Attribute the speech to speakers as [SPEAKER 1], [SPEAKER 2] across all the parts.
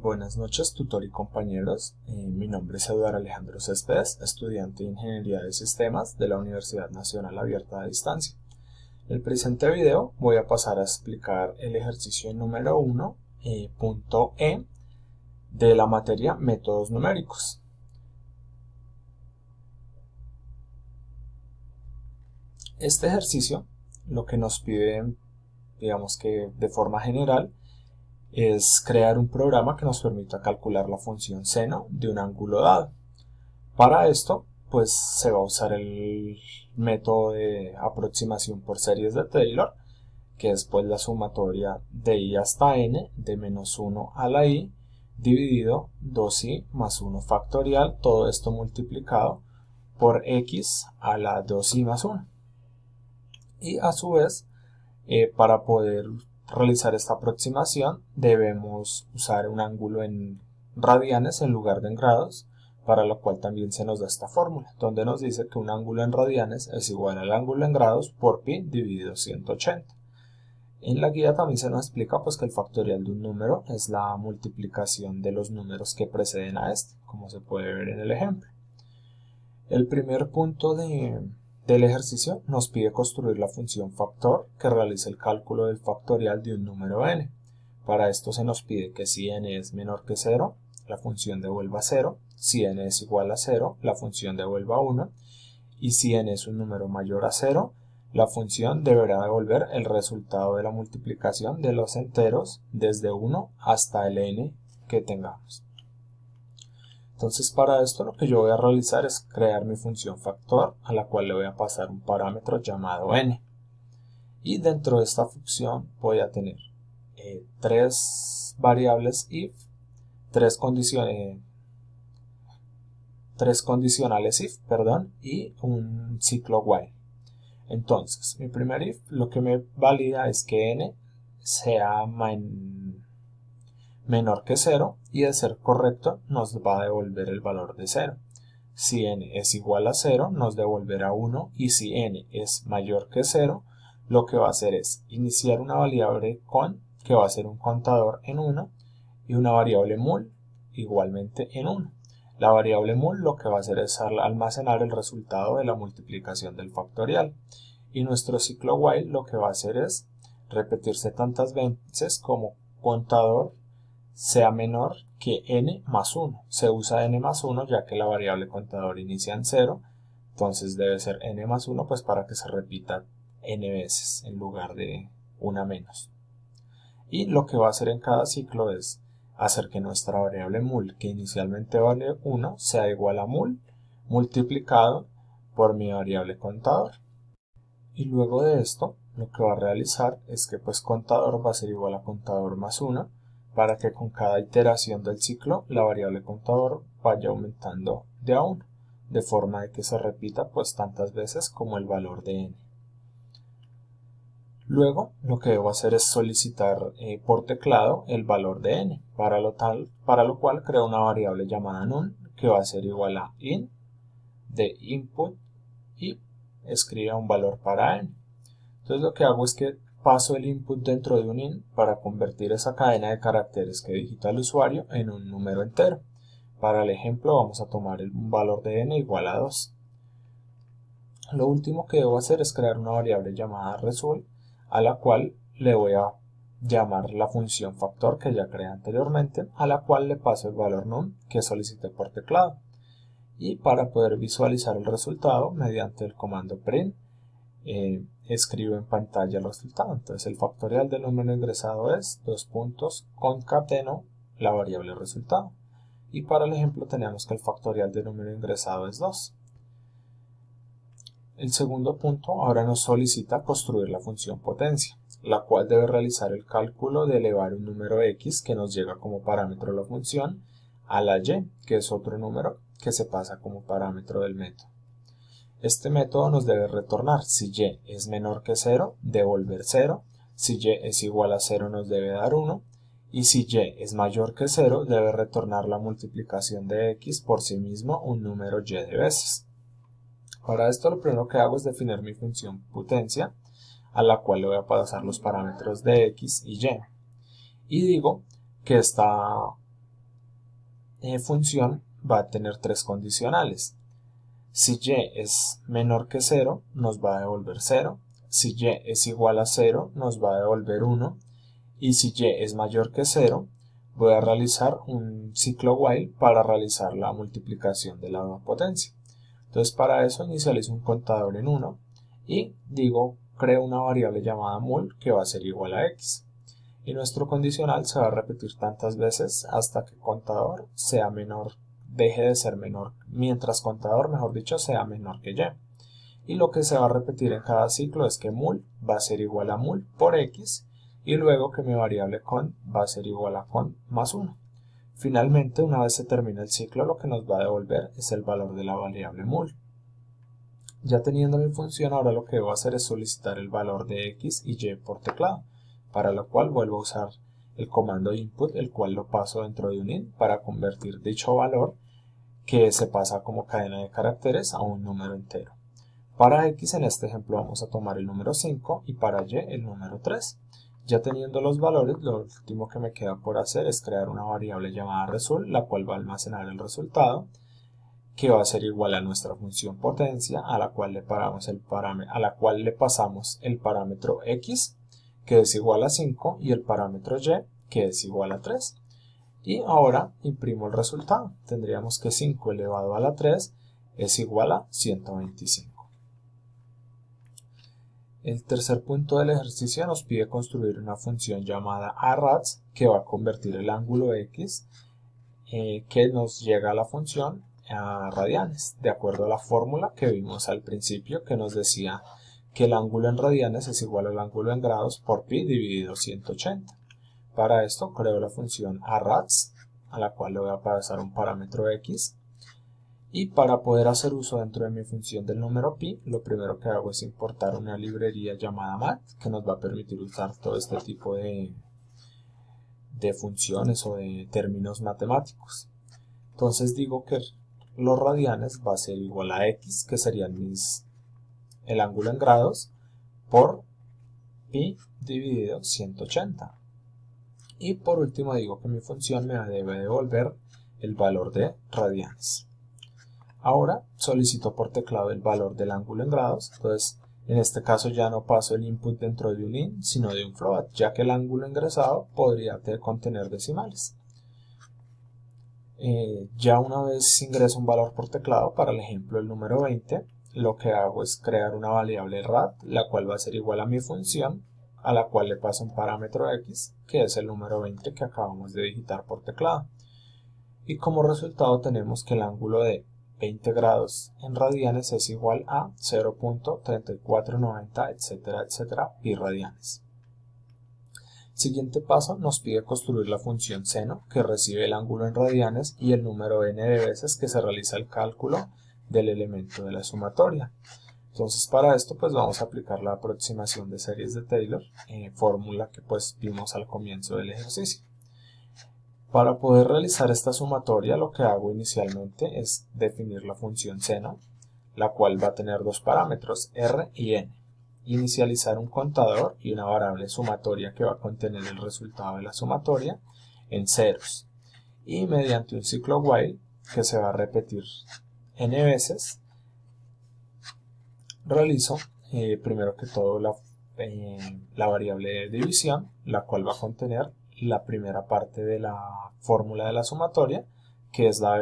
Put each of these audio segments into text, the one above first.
[SPEAKER 1] Buenas noches, tutor y compañeros. Mi nombre es Eduardo Alejandro Céspedes, estudiante de Ingeniería de Sistemas de la Universidad Nacional Abierta de Distancia. En el presente video voy a pasar a explicar el ejercicio número 1, punto E, de la materia Métodos Numéricos. Este ejercicio lo que nos pide, digamos que de forma general, es crear un programa que nos permita calcular la función seno de un ángulo dado. Para esto, pues se va a usar el método de aproximación por series de Taylor, que es pues la sumatoria de i hasta n de menos 1 a la i dividido 2i más 1 factorial, todo esto multiplicado por x a la 2i más 1. Y a su vez, para poder realizar esta aproximación debemos usar un ángulo en radianes en lugar de en grados, para lo cual también se nos da esta fórmula, donde nos dice que un ángulo en radianes es igual al ángulo en grados por pi dividido 180. En la guía también se nos explica pues que el factorial de un número es la multiplicación de los números que preceden a este, como se puede ver en el ejemplo. El primer punto del ejercicio nos pide construir la función factor que realice el cálculo del factorial de un número n. Para esto se nos pide que si n es menor que 0, la función devuelva 0, si n es igual a 0, la función devuelva 1, y si n es un número mayor a 0, la función deberá devolver el resultado de la multiplicación de los enteros desde 1 hasta el n que tengamos. Entonces para esto lo que yo voy a realizar es crear mi función factor, a la cual le voy a pasar un parámetro llamado n. Y dentro de esta función voy a tener tres variables if, tres condicionales if, y un ciclo while. Entonces, mi primer if lo que me valida es que n sea menor que 0 y de ser correcto nos va a devolver el valor de 0. Si n es igual a 0 nos devolverá 1 y si n es mayor que 0 lo que va a hacer es iniciar una variable con que va a ser un contador en 1 y una variable mul igualmente en 1. La variable mul lo que va a hacer es almacenar el resultado de la multiplicación del factorial y nuestro ciclo while lo que va a hacer es repetirse tantas veces como contador sea menor que n más 1. Se usa n más 1 ya que la variable contador inicia en 0, entonces debe ser n más 1 pues para que se repita n veces en lugar de una menos. Y lo que va a hacer en cada ciclo es hacer que nuestra variable mul, que inicialmente vale 1, sea igual a mul multiplicado por mi variable contador. Y luego de esto, lo que va a realizar es que pues contador va a ser igual a contador más 1, para que con cada iteración del ciclo la variable contador vaya aumentando de a 1, de forma de que se repita pues tantas veces como el valor de n. Luego lo que debo hacer es solicitar por teclado el valor de n, para lo cual creo una variable llamada num que va a ser igual a in de input y escriba un valor para n. Entonces lo que hago es que paso el input dentro de un int para convertir esa cadena de caracteres que digita el usuario en un número entero. Para el ejemplo vamos a tomar un valor de n igual a 2. Lo último que debo hacer es crear una variable llamada result, a la cual le voy a llamar la función factor que ya creé anteriormente, a la cual le paso el valor num que solicité por teclado. Y para poder visualizar el resultado mediante el comando print, escribo en pantalla el resultado. Entonces el factorial del número ingresado es concateno la variable resultado. Y para el ejemplo tenemos que el factorial del número ingresado es 2. El segundo punto ahora nos solicita construir la función potencia, la cual debe realizar el cálculo de elevar un número x que nos llega como parámetro de la función a la y, que es otro número que se pasa como parámetro del método. Este método nos debe retornar si y es menor que 0, devolver 0, si y es igual a 0 nos debe dar 1, y si y es mayor que 0 debe retornar la multiplicación de x por sí mismo un número y de veces. Para esto lo primero que hago es definir mi función potencia, a la cual le voy a pasar los parámetros de x y y. Y digo que esta función va a tener tres condicionales. Si y es menor que 0, nos va a devolver 0. Si y es igual a 0, nos va a devolver 1. Y si y es mayor que 0, voy a realizar un ciclo while para realizar la multiplicación de la potencia. Entonces para eso inicializo un contador en 1 y creo una variable llamada mul que va a ser igual a x. Y nuestro condicional se va a repetir tantas veces hasta que contador sea menor, deje de ser menor, mientras contador, mejor dicho, sea menor que y. Y lo que se va a repetir en cada ciclo es que mul va a ser igual a mul por x y luego que mi variable con va a ser igual a con más 1. Finalmente, una vez se termine el ciclo, lo que nos va a devolver es el valor de la variable mul. Ya teniendo mi función, ahora lo que debo hacer es solicitar el valor de x y y por teclado, para lo cual vuelvo a usar el comando input, el cual lo paso dentro de un int para convertir dicho valor, que se pasa como cadena de caracteres, a un número entero. Para x en este ejemplo vamos a tomar el número 5 y para y el número 3. Ya teniendo los valores, lo último que me queda por hacer es crear una variable llamada result, la cual va a almacenar el resultado, que va a ser igual a nuestra función potencia, a la cual le pasamos el parámetro x, que es igual a 5, y el parámetro y, que es igual a 3. Y ahora imprimo el resultado. Tendríamos que 5 elevado a la 3 es igual a 125. El tercer punto del ejercicio nos pide construir una función llamada arrads que va a convertir el ángulo x que nos llega a la función a radianes, de acuerdo a la fórmula que vimos al principio, que nos decía que el ángulo en radianes es igual al ángulo en grados por pi dividido 180. Para esto creo la función arrads, a la cual le voy a pasar un parámetro x, y para poder hacer uso dentro de mi función del número pi, lo primero que hago es importar una librería llamada mat, que nos va a permitir usar todo este tipo de funciones o de términos matemáticos. Entonces digo que los radianes va a ser igual a x, que serían el ángulo en grados, por pi dividido 180. Y por último digo que mi función me debe devolver el valor de radianes. Ahora solicito por teclado el valor del ángulo en grados, entonces en este caso ya no paso el input dentro de un int, sino de un float, ya que el ángulo ingresado podría contener decimales. Ya una vez ingreso un valor por teclado, para el ejemplo el número 20, lo que hago es crear una variable rad, la cual va a ser igual a mi función, a la cual le paso un parámetro x, que es el número 20 que acabamos de digitar por teclado. Y como resultado tenemos que el ángulo de 20 grados en radianes es igual a 0.3490, etcétera, etcétera, pi radianes. Siguiente paso nos pide construir la función seno, que recibe el ángulo en radianes y el número n de veces que se realiza el cálculo del elemento de la sumatoria. Entonces para esto pues vamos a aplicar la aproximación de series de Taylor, fórmula que pues vimos al comienzo del ejercicio. Para poder realizar esta sumatoria, lo que hago inicialmente es definir la función seno, la cual va a tener dos parámetros, r y n. Inicializar un contador y una variable sumatoria que va a contener el resultado de la sumatoria en ceros. Y mediante un ciclo while que se va a repetir n veces, realizo primero que todo la variable de división, la cual va a contener la primera parte de la fórmula de la sumatoria, que es la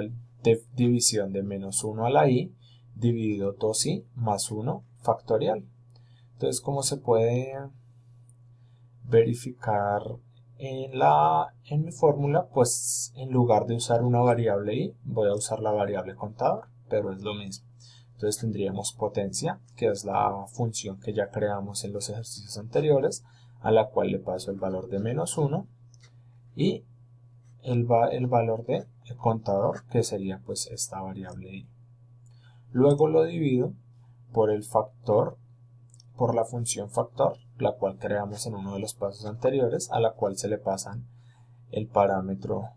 [SPEAKER 1] división de menos 1 a la i dividido 2i más 1 factorial. Entonces, como se puede verificar en mi fórmula, pues en lugar de usar una variable i, voy a usar la variable contador, pero es lo mismo. Entonces tendríamos potencia, que es la función que ya creamos en los ejercicios anteriores, a la cual le paso el valor de menos 1, y el valor de contador, que sería pues esta variable i. Luego lo divido por el factor, por la función factor, la cual creamos en uno de los pasos anteriores, a la cual se le pasan el parámetro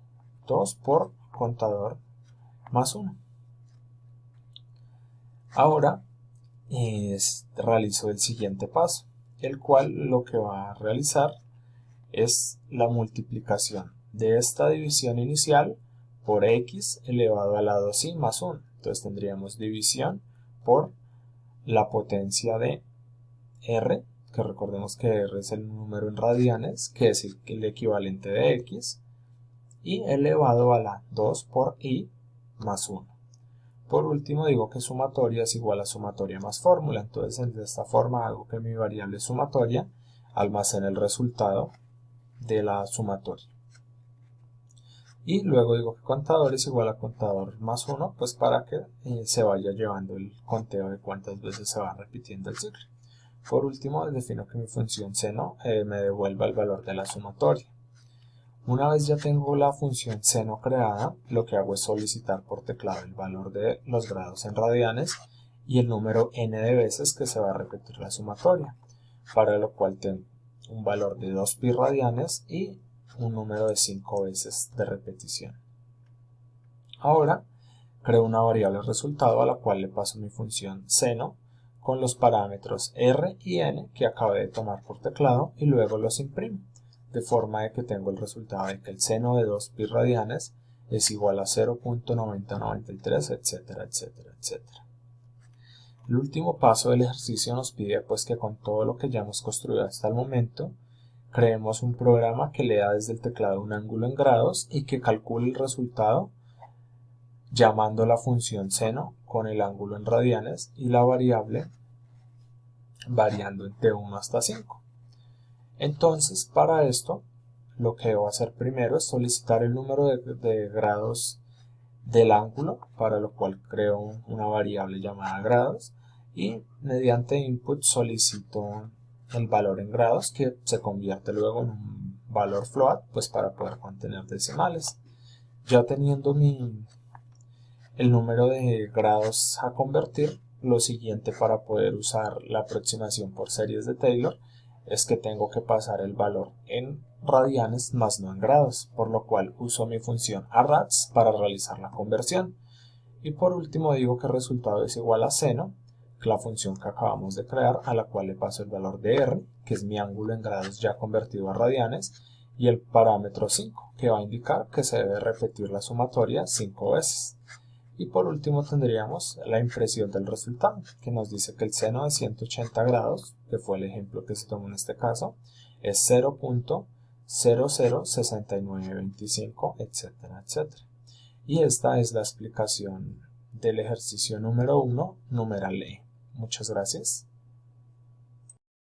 [SPEAKER 1] 2 por contador más 1. Ahora realizo el siguiente paso, el cual lo que va a realizar es la multiplicación de esta división inicial por x elevado a la 2i más 1. Entonces tendríamos división por la potencia de r, que recordemos que r es el número en radianes, que es el equivalente de x, y elevado a la 2 por i más 1. Por último digo que sumatoria es igual a sumatoria más fórmula, entonces de esta forma hago que mi variable sumatoria almacene el resultado de la sumatoria. Y luego digo que contador es igual a contador más 1, pues para que se vaya llevando el conteo de cuántas veces se va repitiendo el ciclo. Por último, defino que mi función seno me devuelva el valor de la sumatoria. Una vez ya tengo la función seno creada, lo que hago es solicitar por teclado el valor de los grados en radianes y el número n de veces que se va a repetir la sumatoria, para lo cual tengo un valor de 2pi radianes y un número de 5 veces de repetición. Ahora creo una variable resultado a la cual le paso mi función seno con los parámetros r y n que acabé de tomar por teclado y luego los imprimo, de forma de que tengo el resultado de que el seno de 2pi radianes es igual a 0.9093, etcétera, etcétera, etcétera. El último paso del ejercicio nos pide pues que con todo lo que ya hemos construido hasta el momento, creemos un programa que lea desde el teclado un ángulo en grados y que calcule el resultado llamando la función seno con el ángulo en radianes y la variable variando de 1 hasta 5. Entonces, para esto, lo que debo hacer primero es solicitar el número de grados del ángulo, para lo cual creo una variable llamada grados, y mediante input solicito el valor en grados, que se convierte luego en un valor float, pues para poder contener decimales. Ya teniendo el número de grados a convertir, lo siguiente para poder usar la aproximación por series de Taylor es que tengo que pasar el valor en radianes más no en grados, por lo cual uso mi función arrads para realizar la conversión. Y por último digo que el resultado es igual a seno, la función que acabamos de crear, a la cual le paso el valor de r, que es mi ángulo en grados ya convertido a radianes, y el parámetro 5, que va a indicar que se debe repetir la sumatoria 5 veces. Y por último tendríamos la impresión del resultado, que nos dice que el seno de 180 grados, que fue el ejemplo que se tomó en este caso, es 0.006925, etcétera, etcétera. Y esta es la explicación del ejercicio número 1, numeral E. Muchas gracias.